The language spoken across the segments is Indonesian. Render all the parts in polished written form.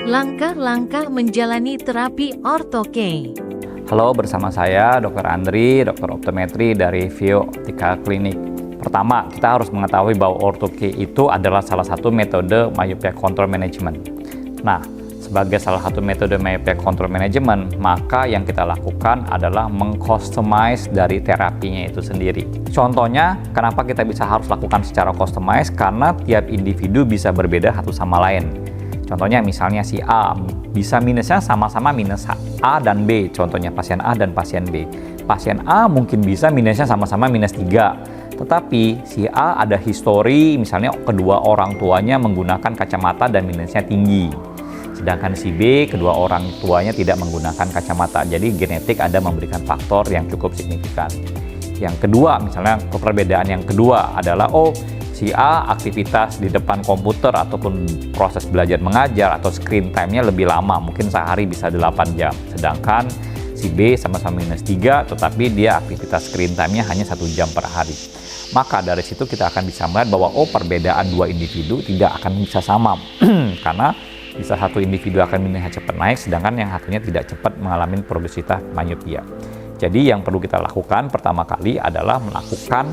Langkah-langkah menjalani terapi Ortho-K. Halo, bersama saya Dr. Andri, dokter optometri dari Vio Optika Klinik. Pertama, kita harus mengetahui bahwa Ortho-K itu adalah salah satu metode myopia control management. Nah, sebagai salah satu metode myopia control management, maka yang kita lakukan adalah mengcustomize dari terapinya itu sendiri. Contohnya, kenapa kita bisa harus lakukan secara customize? Karena tiap individu bisa berbeda satu sama lain. Contohnya misalnya si A bisa minusnya sama-sama minus A dan B, contohnya pasien A dan pasien B. Pasien A mungkin bisa minusnya sama-sama minus 3, tetapi si A ada histori misalnya kedua orang tuanya menggunakan kacamata dan minusnya tinggi. Sedangkan si B, kedua orang tuanya tidak menggunakan kacamata. Jadi genetik ada memberikan faktor yang cukup signifikan. Yang kedua, misalnya perbedaan yang kedua adalah si A aktivitas di depan komputer ataupun proses belajar mengajar atau screen time-nya lebih lama, mungkin sehari bisa 8 jam. Sedangkan si B sama-sama minus 3, tetapi dia aktivitas screen time-nya hanya 1 jam per hari. Maka dari situ kita akan bisa melihat bahwa perbedaan dua individu tidak akan bisa sama. Karena bisa satu individu akan minusnya cepat naik, sedangkan yang satunya tidak cepat mengalami progresivitas myopia. Jadi yang perlu kita lakukan pertama kali adalah melakukan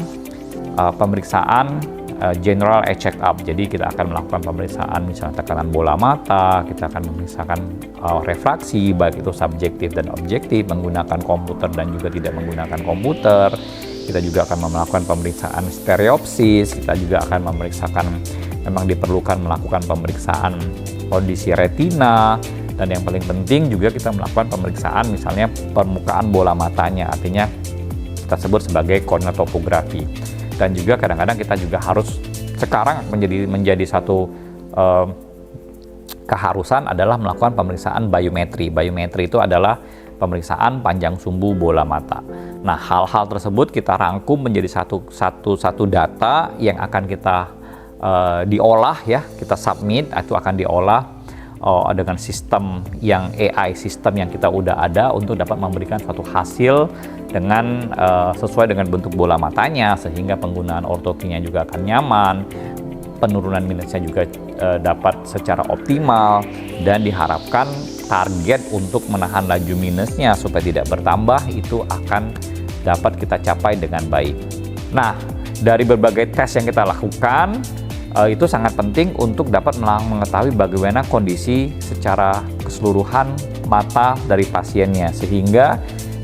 pemeriksaan general eye check up. Jadi kita akan melakukan pemeriksaan misalnya tekanan bola mata, kita akan memeriksakan refraksi baik itu subjektif dan objektif menggunakan komputer dan juga tidak menggunakan komputer. Kita juga akan melakukan pemeriksaan stereopsis, kita juga akan memeriksakan memang diperlukan melakukan pemeriksaan kondisi retina, dan yang paling penting juga kita melakukan pemeriksaan misalnya permukaan bola matanya, artinya kita sebut sebagai corneal topografi. Dan juga kadang-kadang kita juga harus sekarang menjadi satu keharusan adalah melakukan pemeriksaan biometri. Biometri itu adalah pemeriksaan panjang sumbu bola mata. Nah, hal-hal tersebut kita rangkum menjadi satu data yang akan kita diolah ya, kita submit, itu akan diolah dengan sistem yang AI, sistem yang kita udah ada untuk dapat memberikan suatu hasil dengan sesuai dengan bentuk bola matanya, sehingga penggunaan Ortho-K-nya juga akan nyaman, penurunan minusnya juga dapat secara optimal, dan diharapkan target untuk menahan laju minusnya supaya tidak bertambah itu akan dapat kita capai dengan baik. Nah, dari berbagai tes yang kita lakukan, itu sangat penting untuk dapat mengetahui bagaimana kondisi secara keseluruhan mata dari pasiennya, sehingga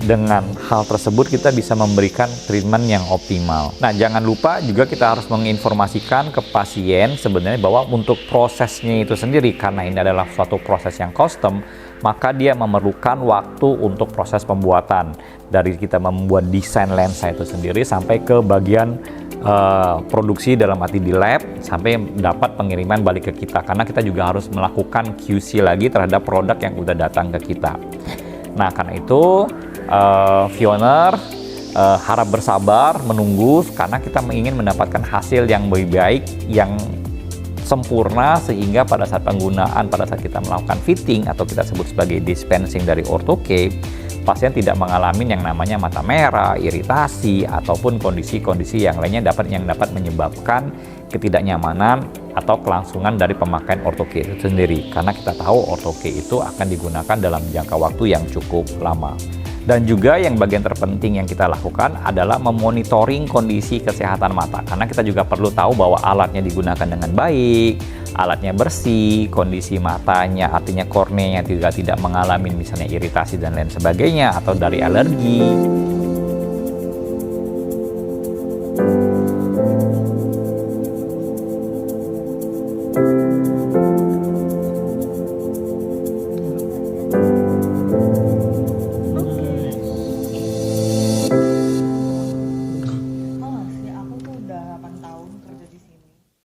dengan hal tersebut kita bisa memberikan treatment yang optimal. Nah, jangan lupa juga kita harus menginformasikan ke pasien sebenarnya bahwa untuk prosesnya itu sendiri, karena ini adalah suatu proses yang custom, maka dia memerlukan waktu untuk proses pembuatan. Dari kita membuat desain lensa itu sendiri sampai ke bagian produksi dalam arti di lab, sampai dapat pengiriman balik ke kita, karena kita juga harus melakukan QC lagi terhadap produk yang udah datang ke kita. Nah, karena itu Vioner harap bersabar menunggu, karena kita ingin mendapatkan hasil yang lebih baik, yang sempurna, sehingga pada saat penggunaan, pada saat kita melakukan fitting atau kita sebut sebagai dispensing dari Ortho-K, pasien tidak mengalami yang namanya mata merah, iritasi, ataupun kondisi-kondisi yang lainnya yang dapat menyebabkan ketidaknyamanan atau kelangsungan dari pemakaian Ortho-K itu sendiri. Karena kita tahu Ortho-K itu akan digunakan dalam jangka waktu yang cukup lama. Dan juga yang bagian terpenting yang kita lakukan adalah memonitoring kondisi kesehatan mata. Karena kita juga perlu tahu bahwa alatnya digunakan dengan baik, alatnya bersih, kondisi matanya, artinya korneanya juga tidak mengalami misalnya iritasi dan lain sebagainya, atau dari alergi.